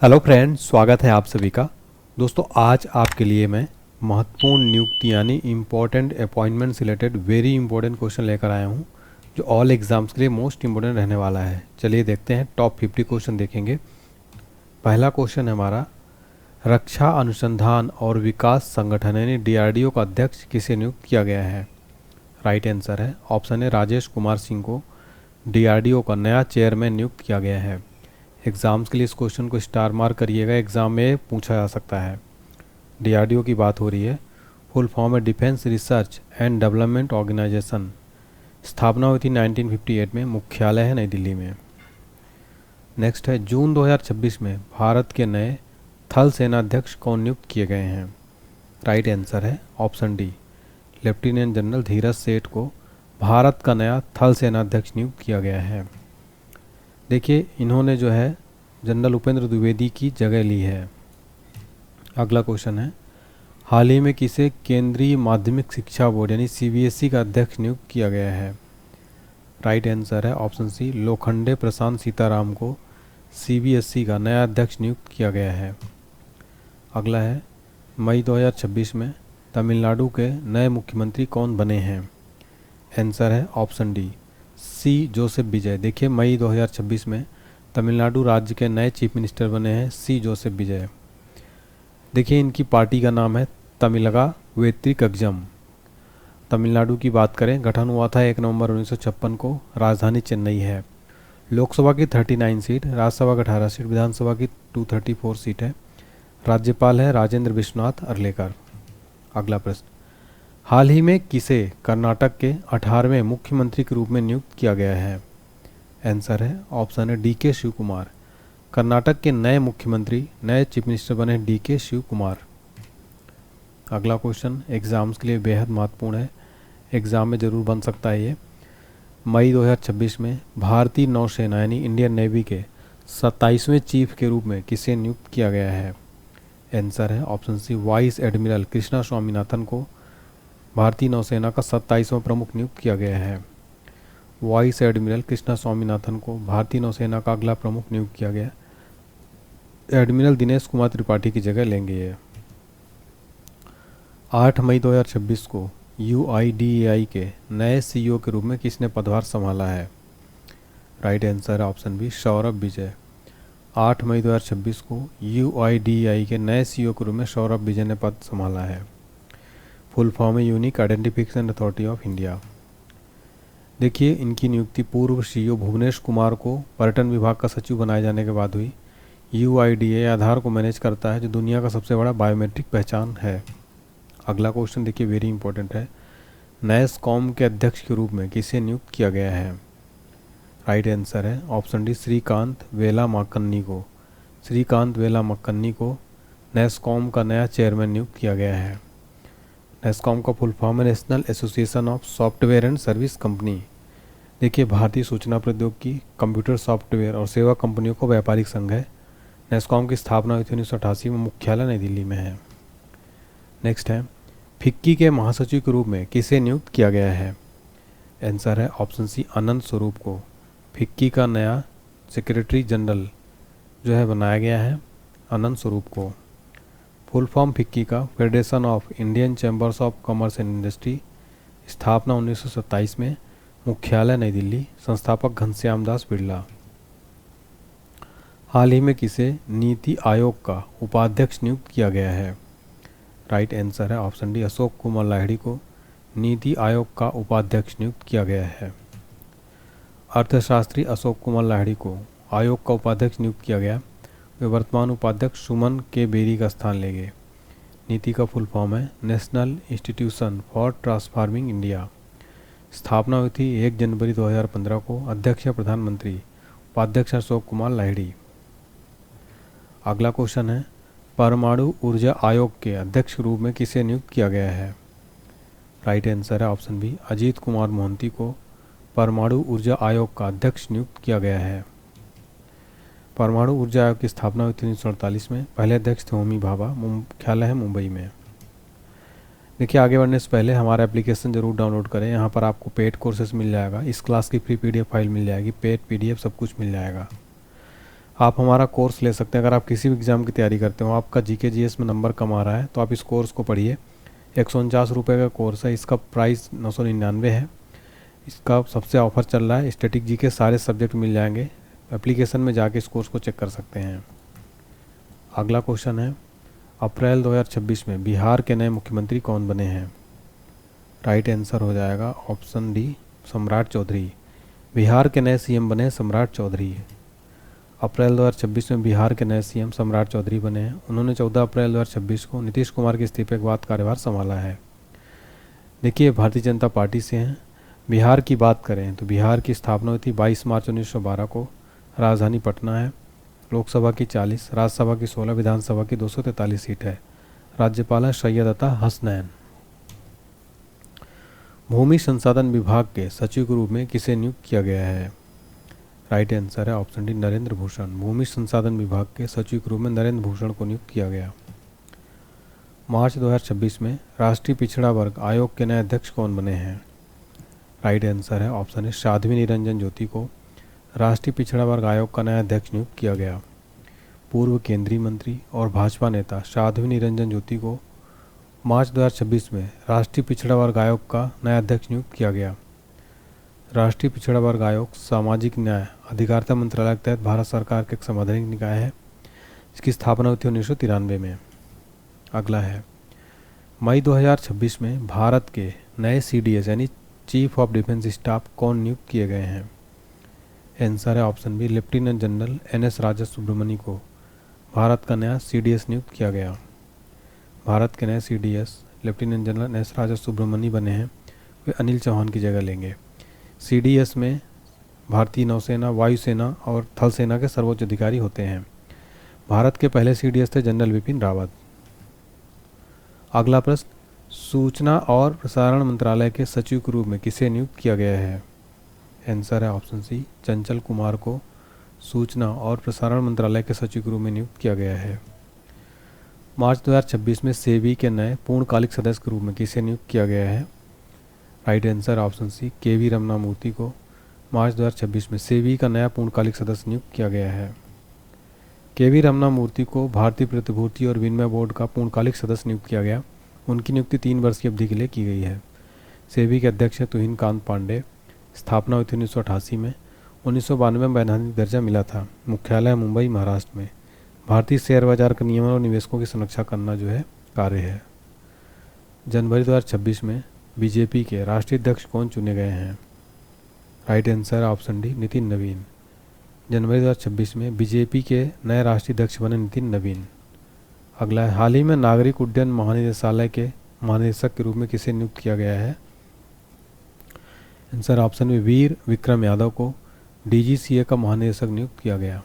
Hello friends, स्वागत है आप सभी का। दोस्तों, आज आपके लिए मैं महत्वपूर्ण नियुक्ति यानी इम्पोर्टेंट अपॉइंटमेंट से रिलेटेड वेरी इंपॉर्टेंट क्वेश्चन लेकर आया हूं, जो ऑल एग्जाम्स के लिए मोस्ट इंपॉर्टेंट रहने वाला है। चलिए देखते हैं, टॉप 50 क्वेश्चन देखेंगे। पहला क्वेश्चन है हमारा, रक्षा अनुसंधान और विकास संगठन यानी DRDO का अध्यक्ष किसे नियुक्त किया गया है? राइट आंसर है ऑप्शन है राजेश कुमार सिंह को DRDO का नया चेयरमैन नियुक्त किया गया है। एग्ज़ाम्स के लिए इस क्वेश्चन को स्टार मार्क करिएगा, एग्ज़ाम में पूछा जा सकता है। DRDO की बात हो रही है। फुल फॉर्म है defence research and development organisation. स्थापना हुई थी 1958 में, मुख्यालय है नई दिल्ली में। नेक्स्ट है, जून 2026 में भारत के नए थल सेनाध्यक्ष कौन नियुक्त किए गए हैं? राइट आंसर है ऑप्शन डी, लेफ्टिनेंट जनरल धीरज सेठ को भारत का नया थल सेनाध्यक्ष नियुक्त किया गया है। देखिए, इन्होंने जो है जनरल उपेंद्र द्विवेदी की जगह ली है। अगला क्वेश्चन है, हाल ही में किसे केंद्रीय माध्यमिक शिक्षा बोर्ड यानी CBSE का अध्यक्ष नियुक्त किया गया है? राइट आंसर है ऑप्शन सी, लोखंडे प्रशांत सीताराम को CBSE का नया अध्यक्ष नियुक्त किया गया है। अगला है, मई 2026 में तमिलनाडु के नए मुख्यमंत्री कौन बने हैं? आंसर है ऑप्शन डी, C जोसेफ विजय। देखिए, मई 2026 में तमिलनाडु राज्य के नए चीफ मिनिस्टर बने हैं C जोसेफ विजय। देखिए, इनकी पार्टी का नाम है तमिलगा वेत्री कगजम। तमिलनाडु की बात करें, गठन हुआ था 1 नवंबर 1956 को, राजधानी चेन्नई है। लोकसभा की 39 सीट, राज्यसभा की 18 सीट, विधानसभा की 234 सीट है। राज्यपाल है राजेंद्र विश्वनाथ अर्लेकर। अगला प्रश्न, हाल ही में किसे कर्नाटक के 18वें मुख्यमंत्री के रूप में नियुक्त किया गया है? आंसर है ऑप्शन है DK शिव कुमार। कर्नाटक के नए मुख्यमंत्री, नए चीफ मिनिस्टर बने DK शिव कुमार। अगला क्वेश्चन एग्ज़ाम्स के लिए बेहद महत्वपूर्ण है, एग्ज़ाम में ज़रूर बन सकता है ये। मई 2026 में भारतीय नौसेना यानी इंडियन नेवी के 27वें चीफ के रूप में किसे नियुक्त किया गया है? आंसर है option C, vice admiral Krishna Swaminathan को भारतीय नौसेना का 27वां प्रमुख नियुक्त किया गया है। वाइस एडमिरल कृष्णा स्वामीनाथन को भारतीय नौसेना का अगला प्रमुख नियुक्त किया गया। एडमिरल दिनेश कुमार त्रिपाठी की जगह लेंगे ये। 8 मई 2026 को UIDAI के नए CEO के रूप में किसने पदभार संभाला है? राइट आंसर है ऑप्शन बी, सौरभ विजय। 8 मई 2026 को UIDAI के नए CEO के रूप में सौरभ विजय ने पद संभाला है। फुल फॉर्म है unique identification authority of India. देखिए, इनकी नियुक्ति पूर्व CEO भुवनेश कुमार को पर्यटन विभाग का सचिव बनाए जाने के बाद हुई। UIDAI आधार को मैनेज करता है, जो दुनिया का सबसे बड़ा बायोमेट्रिक पहचान है। अगला क्वेश्चन देखिए, वेरी इंपॉर्टेंट है, NASSCOM के अध्यक्ष के रूप में किसे नियुक्त किया गया है? राइट आंसर है ऑप्शन डी, श्रीकांत वेलामकन्नी को। श्रीकांत वेलामकन्नी को NASSCOM का नया चेयरमैन नियुक्त किया गया है। NASSCOM का फुल फॉर्म है national association of software and service company. देखिए, भारतीय सूचना प्रौद्योगिकी, कंप्यूटर सॉफ्टवेयर और सेवा कंपनियों को व्यापारिक संघ है। NASSCOM की स्थापना हुई थी 1988 में, मुख्यालय नई दिल्ली में है। नेक्स्ट है, फिक्की के महासचिव के रूप में किसे नियुक्त किया गया है? आंसर है ऑप्शन सी, अनंत स्वरूप को। फिक्की का नया सेक्रेटरी जनरल जो है बनाया गया है अनंत स्वरूप को। फुल फॉर्म फिक्की का federation of Indian chambers of commerce and industry. स्थापना 1927 में, मुख्यालय नई दिल्ली, संस्थापक घनश्याम दास बिरला। हाल ही में किसे नीति आयोग का उपाध्यक्ष नियुक्त किया गया है? राइट आंसर है ऑप्शन डी, अशोक कुमार लाहिड़ी को नीति आयोग का उपाध्यक्ष नियुक्त किया गया है। अर्थशास्त्री अशोक कुमार लाहिड़ी को आयोग का उपाध्यक्ष नियुक्त किया गया। वे वर्तमान उपाध्यक्ष सुमन के बेरी का स्थान लेंगे। नीति का फुल फॉर्म है national institution for transforming India. स्थापना हुई थी 1 जनवरी 2015 को। अध्यक्ष प्रधानमंत्री, उपाध्यक्ष अशोक कुमार लाहिड़ी। अगला क्वेश्चन है, परमाणु ऊर्जा आयोग के अध्यक्ष के रूप में किसे नियुक्त किया गया है? राइट आंसर है ऑप्शन बी, अजीत कुमार मोहंती को परमाणु ऊर्जा आयोग का अध्यक्ष नियुक्त किया गया है। परमाणु ऊर्जा आयोग की स्थापना हुई थी 1948 में। पहले अध्यक्ष थे होमी भाभा, मुख्यालय है मुंबई में। देखिए, आगे बढ़ने से पहले हमारा एप्लीकेशन जरूर डाउनलोड करें। यहाँ पर आपको पेड कोर्सेज मिल जाएगा, इस क्लास की फ्री PDF फाइल मिल जाएगी, पेड PDF सब कुछ मिल जाएगा। आप हमारा कोर्स ले सकते हैं। अगर आप किसी भी एग्ज़ाम की तैयारी करते हो, आपका जीके जीएस में नंबर कम आ रहा है, तो आप इस कोर्स को पढ़िए। 149 रुपये का कोर्स है, इसका प्राइस 999 है। इसका सबसे ऑफर चल रहा है। स्टैटिक जी के सारे सब्जेक्ट मिल जाएंगे। एप्लीकेशन में जाके इस कोर्स को चेक कर सकते हैं। अगला क्वेश्चन है, अप्रैल 2026 में बिहार के नए मुख्यमंत्री कौन बने हैं? राइट आंसर हो जाएगा ऑप्शन डी, सम्राट चौधरी। बिहार के नए सीएम बने सम्राट चौधरी। अप्रैल 2026 में बिहार के नए सीएम सम्राट चौधरी बने हैं। उन्होंने 14 अप्रैल 2026 को नीतीश कुमार के इस्तीफे के बाद कार्यभार संभाला है। देखिए, भारतीय जनता पार्टी से हैं। बिहार की बात करें तो बिहार की स्थापना हुई थी 22 मार्च 1912 को। राजधानी पटना है। लोकसभा की 40, राज्यसभा की 16, विधानसभा की 243 सीट है। राज्यपाल है सैयद अता हसनैन। भूमि संसाधन विभाग के सचिव के रूप में किसे नियुक्त किया गया है? राइट आंसर है ऑप्शन डी, नरेंद्र भूषण। भूमि संसाधन विभाग के सचिव के रूप में नरेंद्र भूषण को नियुक्त किया गया। मार्च 2026 में राष्ट्रीय पिछड़ा वर्ग आयोग के नए अध्यक्ष कौन बने हैं? राइट आंसर है ऑप्शन ए, साध्वी निरंजन ज्योति को राष्ट्रीय पिछड़ा वर्ग आयोग का नया अध्यक्ष नियुक्त किया गया। पूर्व केंद्रीय मंत्री और भाजपा नेता साध्वी निरंजन ज्योति को मार्च 2026 में राष्ट्रीय पिछड़ा वर्ग आयोग का नया अध्यक्ष नियुक्त किया गया। राष्ट्रीय पिछड़ा वर्ग आयोग सामाजिक न्याय अधिकारिता मंत्रालय के तहत भारत सरकार के एक संवैधानिक निकाय है। इसकी स्थापना हुई थी 1993 में। अगला है, मई 2026 में भारत के नए सीडीएस यानी चीफ ऑफ डिफेंस स्टाफ कौन नियुक्त किए गए हैं? आंसर है option B, lieutenant general NS Raja Subramaniam को भारत का नया सीडीएस नियुक्त किया गया। भारत के नए CDS lieutenant general NS Raja Subramaniam बने हैं। वे अनिल चौहान की जगह लेंगे। सीडीएस में भारतीय नौसेना, वायुसेना और थल सेना के सर्वोच्च अधिकारी होते हैं। भारत के पहले सीडीएस थे जनरल विपिन रावत। अगला प्रश्न, सूचना और प्रसारण मंत्रालय के सचिव के रूप में किसे नियुक्त किया गया है? आंसर है ऑप्शन सी, चंचल कुमार को सूचना और प्रसारण मंत्रालय के सचिव के रूप में नियुक्त किया गया है। मार्च 2026 में सेबी के नए पूर्णकालिक सदस्य के रूप में किसे नियुक्त किया गया है? राइट आंसर ऑप्शन सी, केवी रमना मूर्ति को मार्च 2026 में सेबी का नया पूर्णकालिक सदस्य नियुक्त किया गया है। केवी रमना मूर्ति को भारतीय प्रतिभूति और विनिमय बोर्ड का पूर्णकालिक सदस्य नियुक्त किया गया। उनकी नियुक्ति 3 वर्ष की अवधि के लिए की गई है। सेबी के अध्यक्ष तुहिन कांत पांडे। स्थापना हुई थी 1988 में। 1992 में वैधानिक दर्जा मिला था। मुख्यालय मुंबई, महाराष्ट्र में। भारतीय शेयर बाजार के नियमन और निवेशकों की सुरक्षा करना जो है कार्य है। जनवरी 2026 में बीजेपी के राष्ट्रीय अध्यक्ष कौन चुने गए हैं? Right answer option D, Nitin नवीन। जनवरी 2026 में बीजेपी के नए राष्ट्रीय अध्यक्ष बने नितिन नवीन। अगला है, हाल ही में नागरिक उड्डयन महानिदेशालय के महानिदेशक के रूप में किसे नियुक्त किया गया है? आंसर ऑप्शन में वीर विक्रम यादव को डीजीसीए का महानिदेशक नियुक्त किया गया।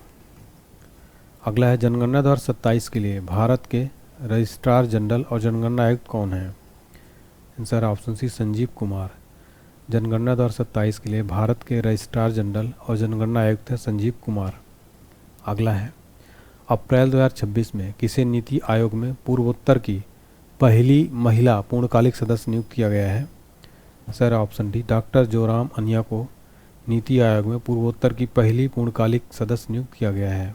अगला है, जनगणना 2027 के लिए भारत के रजिस्ट्रार जनरल और जनगणना आयुक्त कौन है? Answer option C, Sanjeev Kumar. जनगणना 2027 के लिए भारत के रजिस्ट्रार जनरल और जनगणना आयुक्त है संजीव कुमार। अगला है, अप्रैल 2026 में किसे नीति आयोग में पूर्वोत्तर की पहली महिला पूर्णकालिक सदस्य नियुक्त किया गया है? Sir option D, doctor Joram Aniya को नीति आयोग में पूर्वोत्तर की पहली पूर्णकालिक सदस्य नियुक्त किया गया है।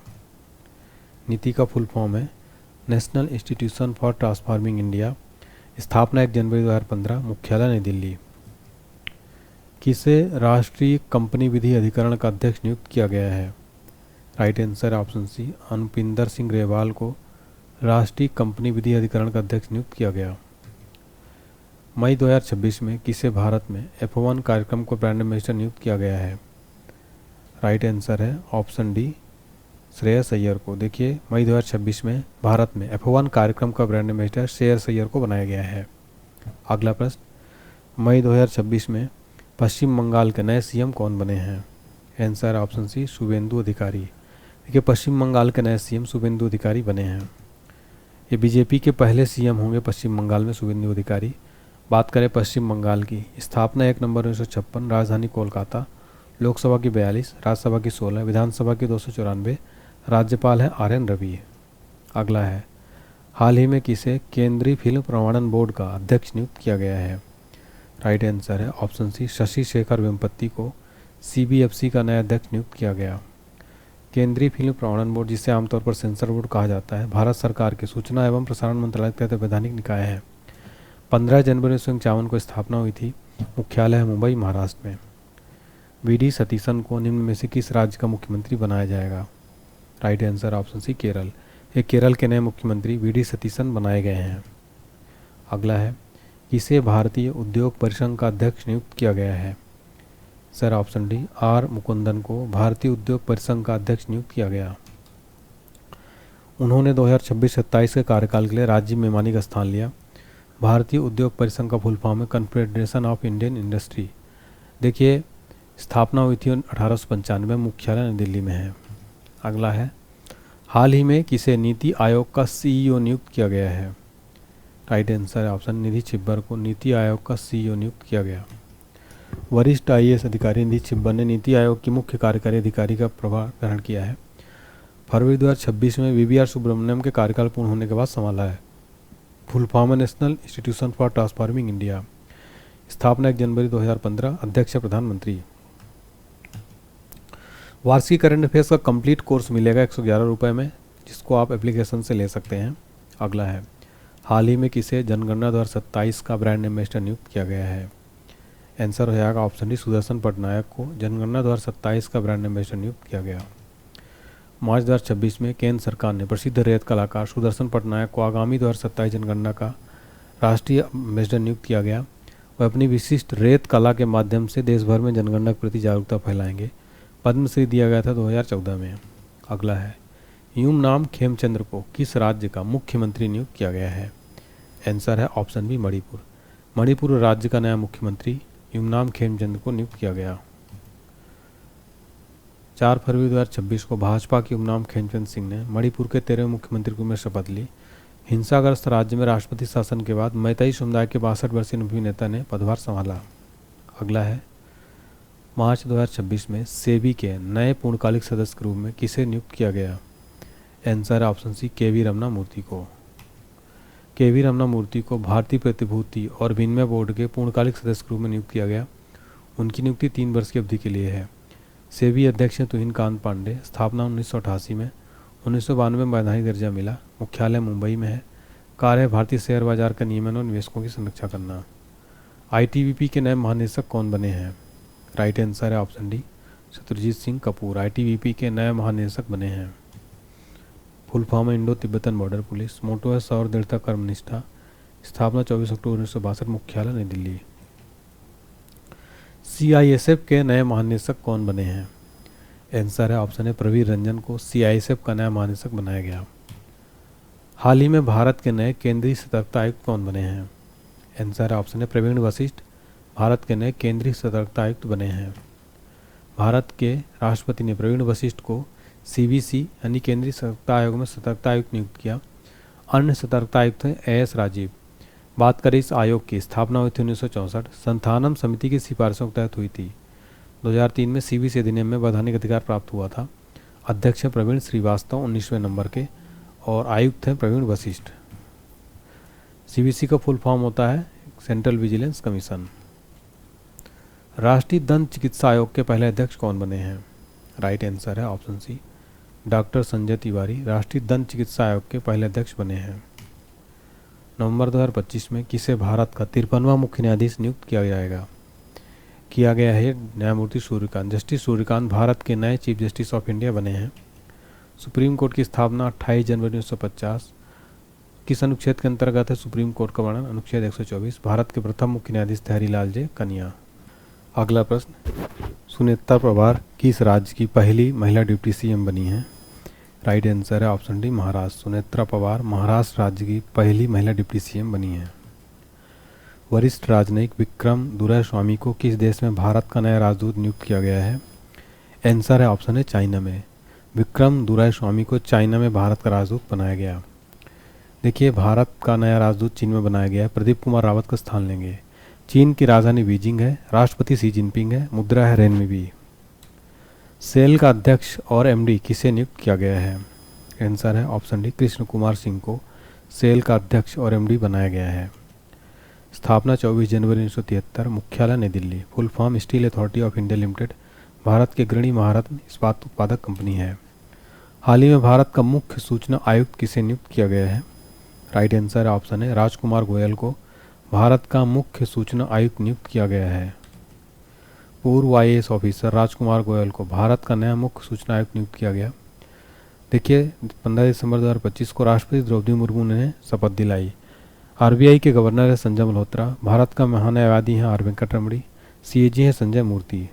नीति का फुल फॉर्म है national institution for transforming India. स्थापना 1 जनवरी 2015। मुख्यालय नई दिल्ली। किसे राष्ट्रीय कंपनी विधि अधिकरण का अध्यक्ष नियुक्त किया गया है? Right answer option C, Anupinder Singh Grewal को राष्ट्रीय कंपनी विधि अधिकरण का अध्यक्ष नियुक्त किया गया। मई 2026 में किसे भारत में F1 कार्यक्रम को ब्रांड एम्बेसडर नियुक्त किया गया है? राइट आंसर है ऑप्शन डी, श्रेयस अय्यर को। देखिए, मई 2026 में भारत में F1 कार्यक्रम का ब्रांड एम्बेसडर श्रेयस अय्यर को बनाया गया है। अगला प्रश्न, मई 2026 में पश्चिम बंगाल के नए सीएम कौन बने हैं? आंसर ऑप्शन सी, शुभेंदु अधिकारी। देखिए, पश्चिम बंगाल के नए सीएम शुभेंदु अधिकारी बने हैं। ये बीजेपी के पहले सीएम होंगे पश्चिम बंगाल में, शुभेंदु अधिकारी। बात करें पश्चिम बंगाल की, स्थापना 1 नवंबर 1956। राजधानी कोलकाता। लोकसभा की 42, राज्यसभा की 16, विधानसभा की 294। राज्यपाल है RN रवि। अगला है, हाल ही में किसे केंद्रीय फिल्म प्रमाणन बोर्ड का अध्यक्ष नियुक्त किया गया है? राइट आंसर है ऑप्शन सी, शशि शेखर वेम्पति को CBFC का नया अध्यक्ष नियुक्त किया गया। केंद्रीय फिल्म प्रमाणन बोर्ड, जिसे आमतौर पर सेंसर बोर्ड कहा जाता है, भारत सरकार के सूचना एवं प्रसारण मंत्रालय के तहत वैधानिक निकाय है। 15 जनवरी 1951 को स्थापना हुई थी। मुख्यालय है मुंबई, महाराष्ट्र में। वी.डी. सतीशन को निम्न में से किस राज्य का मुख्यमंत्री बनाया जाएगा? Right answer option C, Kerala. ये केरल के नए मुख्यमंत्री वी.डी. सतीशन बनाए गए हैं। अगला है, किसे भारतीय उद्योग परिसंघ का अध्यक्ष नियुक्त किया गया है? Sir option D, R Mukundan को भारतीय उद्योग परिसंघ का अध्यक्ष नियुक्त किया गया। उन्होंने 2026-27 के कार्यकाल के लिए राज्य में मानी का स्थान लिया। भारतीय उद्योग परिसंघ का फुल फॉर्म है कन्फेडरेशन ऑफ इंडियन इंडस्ट्री। देखिए, स्थापना हुई थी 1895, मुख्यालय नई दिल्ली में है। अगला है, हाल ही में किसे नीति आयोग का सीईओ नियुक्त किया गया है? राइट आंसर है ऑप्शन निधि छिब्बर को नीति आयोग का सीईओ नियुक्त किया गया। वरिष्ठ आईएएस अधिकारी निधि छिब्बर ने नीति आयोग की मुख्य कार्यकारी अधिकारी का प्रभार ग्रहण किया है। फरवरी 2026 में वीवीआर सुब्रमण्यम के कार्यकाल पूर्ण होने के बाद संभाला है। फुल फॉर्म है national institution for transforming India. स्थापना 1 जनवरी 2015। अध्यक्ष प्रधानमंत्री। वार्षिक करंट अफेयर्स का कंप्लीट कोर्स मिलेगा 111 रुपये में, जिसको आप एप्लीकेशन से ले सकते हैं। अगला है, हाल ही में किसे जनगणना 2027 का ब्रांड एम्बेसडर नियुक्त किया गया है? आंसर हो जाएगा ऑप्शन डी, सुदर्शन पटनायक को जनगणना 2027 का ब्रांड एम्बेसडर नियुक्त किया गया। मार्च 2026 में केंद्र सरकार ने प्रसिद्ध रेत कलाकार सुदर्शन पटनायक को आगामी 2027 जनगणना का राष्ट्रीय एम्बेसडर नियुक्त किया गया। वह अपनी विशिष्ट रेत कला के माध्यम से देश भर में जनगणना के प्रति जागरूकता फैलाएंगे। पद्मश्री दिया गया था 2014 में। अगला है, युमनाम खेमचंद्र को किस राज्य का मुख्यमंत्री नियुक्त किया गया है? आंसर है ऑप्शन बी, मणिपुर। मणिपुर राज्य का नया मुख्यमंत्री युमनाम खेमचंद्र को नियुक्त किया गया। 4 फरवरी 2026 को भाजपा के युमनाम खेमचंद सिंह ने मणिपुर के 13वें मुख्यमंत्री के रूप में शपथ ली। हिंसाग्रस्त राज्य में राष्ट्रपति शासन के बाद मैतेई समुदाय के 62 वर्षीय अनुभवी नेता ने पदभार संभाला। अगला है, मार्च 2026 में सेबी के नए पूर्णकालिक सदस्य के रूप में किसे नियुक्त किया गया? Answer option C, KV. Ramana Murthy को। के.वी. रमना मूर्ति को भारतीय प्रतिभूति और विनिमय बोर्ड के पूर्णकालिक सदस्य के रूप में नियुक्त किया गया। उनकी नियुक्ति 3 वर्ष की अवधि के लिए है। सेबी अध्यक्ष तुहिन कांत पांडे। स्थापना 1988 में। 1992 में वैधानिक दर्जा मिला। मुख्यालय मुंबई में है। कार्य भारतीय शेयर बाजार का नियमन और निवेशकों की संरक्षा करना। आईटीबीपी के नए महानिदेशक कौन बने हैं? राइट आंसर है option D, Shatrujeet Singh Kapoor ITBP के नए महानिदेशक बने हैं। फुल फॉर्म है Indo Tibetan border police. Motto है सौर दृढ़ता कर्मनिष्ठा। स्थापना 24 अक्टूबर 1962। मुख्यालय नई दिल्ली। सीआईएसएफ के नए महानिदेशक कौन बने हैं? आंसर है ऑप्शन है प्रवीर रंजन को सीआईएसएफ का नया महानिदेशक बनाया गया। हाल ही में भारत के नए केंद्रीय सतर्कता आयुक्त कौन बने हैं? आंसर है ऑप्शन है प्रवीण वशिष्ठ भारत के नए केंद्रीय सतर्कता आयुक्त बने हैं। भारत के राष्ट्रपति ने प्रवीण वशिष्ठ को सीबीसी यानी केंद्रीय सतर्कता आयोग में सतर्कता आयुक्त नियुक्त किया। अन्य सतर्कता आयुक्त हैं एएस राजीव। बात करें इस आयोग की, स्थापना हुई थी 1964। संथानम समिति की सिफारिशों के तहत हुई थी। 2003 में सीबीसी अधिनियम में वैधानिक अधिकार प्राप्त हुआ था। अध्यक्ष हैं प्रवीण श्रीवास्तव 19वें नंबर के और आयुक्त हैं प्रवीण वशिष्ठ। सीबीसी का फुल फॉर्म होता है सेंट्रल विजिलेंस कमीशन। राष्ट्रीय दंत चिकित्सा आयोग के पहले अध्यक्ष कौन बने हैं? राइट आंसर है option C, doctor Sanjay Tiwari राष्ट्रीय दंत चिकित्सा आयोग के पहले अध्यक्ष बने हैं। नवंबर 2025 में किसे भारत का 53वां मुख्य न्यायाधीश नियुक्त किया गया है न्यायमूर्ति सूर्यकांत। जस्टिस सूर्यकांत भारत के नए चीफ जस्टिस ऑफ इंडिया बने हैं। सुप्रीम कोर्ट की स्थापना 28 जनवरी 1950 किस अनुच्छेद के अंतर्गत है? सुप्रीम कोर्ट का वर्णन अनुच्छेद 124। भारत के प्रथम मुख्य न्यायाधीश थे हरिलाल जे कनिया। अगला प्रश्न, सुनेत्रा पवार किस राज्य की पहली महिला डिप्टी सीएम बनी है? राइट आंसर है ऑप्शन डी, महाराष्ट्र। सुनेत्रा पवार महाराष्ट्र राज्य की पहली महिला डिप्टी सीएम बनी है। वरिष्ठ राजनयिक विक्रम दुराईस्वामी को किस देश में भारत का नया राजदूत नियुक्त किया गया है? आंसर है ऑप्शन है चाइना में। विक्रम दुराईस्वामी को चाइना में भारत का राजदूत बनाया गया। देखिए, भारत का नया राजदूत चीन में बनाया गया है। प्रदीप कुमार रावत का स्थान लेंगे। चीन की राजधानी बीजिंग है। राष्ट्रपति शी जिनपिंग है। मुद्रा है रेनमीबी। सेल का अध्यक्ष और एमडी किसे नियुक्त किया गया है? आंसर है ऑप्शन डी, कृष्ण कुमार सिंह को सेल का अध्यक्ष और एमडी बनाया गया है। स्थापना 24 जनवरी 1973। मुख्यालय नई Delhi. Full form steel authority of India limited Bharat के अग्रणी महारत्न इस्पात उत्पादक कंपनी है। हाल ही में भारत का मुख्य सूचना आयुक्त किसे नियुक्त किया गया है? राइट आंसर ऑप्शन है राजकुमार गोयल को भारत का मुख्य सूचना आयुक्त नियुक्त किया गया है। पूर्व IAS ऑफिसर राजकुमार गोयल को भारत का नया मुख्य सूचना आयुक्त नियुक्त किया गया। देखिए 15 दिसंबर 2025 को राष्ट्रपति द्रौपदी मुर्मू ने शपथ दिलाई। RBI के गवर्नर है संजय मल्होत्रा। भारत का महान्यायवादी है R वेंकटरमणी। CAG है संजय मूर्ति।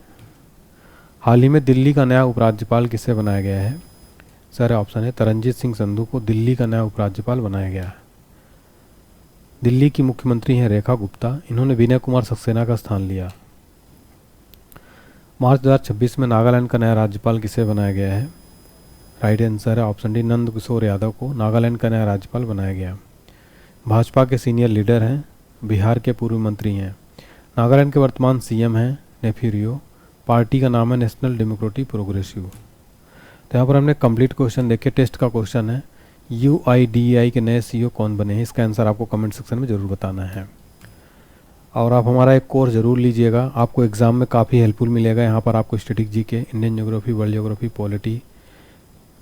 हाल ही में दिल्ली का नया उपराज्यपाल किसे बनाया गया है? सर ऑप्शन है तरनजीत सिंह संधू को दिल्ली का नया उपराज्यपाल बनाया गया है। दिल्ली की मुख्यमंत्री हैं रेखा गुप्ता। इन्होंने विनय कुमार सक्सेना का स्थान लिया। मार्च 2026 में नागालैंड का नया राज्यपाल किसे बनाया गया है? राइट आंसर है ऑप्शन डी नंद किशोर यादव को नागालैंड का नया राज्यपाल बनाया गया। भाजपा के सीनियर लीडर हैं, बिहार के पूर्व मंत्री हैं। नागालैंड के वर्तमान CM हैं नेफ्यू रियो। पार्टी का नाम है नेशनल डेमोक्रेटिक प्रोग्रेसिव। तो यहाँ पर हमने कंप्लीट क्वेश्चन देखे। टेस्ट का क्वेश्चन है UIDAI के नए CEO कौन बने हैं? इसका आंसर आपको कमेंट सेक्शन में ज़रूर बताना है। और आप हमारा एक कोर्स ज़रूर लीजिएगा, आपको एग्ज़ाम में काफ़ी हेल्पफुल मिलेगा। यहाँ पर आपको static GK, Indian geography, world geography, polity,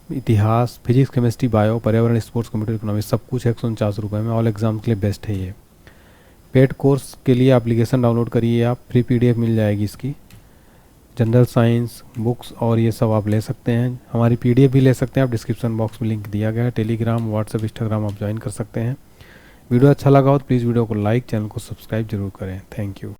इतिहास, फिजिक्स, केमिस्ट्री, बायो, पर्यावरण, स्पोर्ट्स, कंप्यूटर इकोनॉमिक्स सब कुछ 149 रुपये में ऑल एग्जाम के लिए बेस्ट है ये। पेड कोर्स के लिए एप्लीकेशन डाउनलोड करिए आप, फ्री PDF मिल जाएगी इसकी। जनरल साइंस बुक्स और ये सब आप ले सकते हैं। हमारी PDF भी ले सकते हैं आप, डिस्क्रिप्शन बॉक्स में लिंक दिया गया है। टेलीग्राम, व्हाट्सएप, इंस्टाग्राम आप ज्वाइन कर सकते हैं। वीडियो अच्छा लगा हो तो प्लीज़ वीडियो को लाइक, चैनल को सब्सक्राइब जरूर करें। Thank you.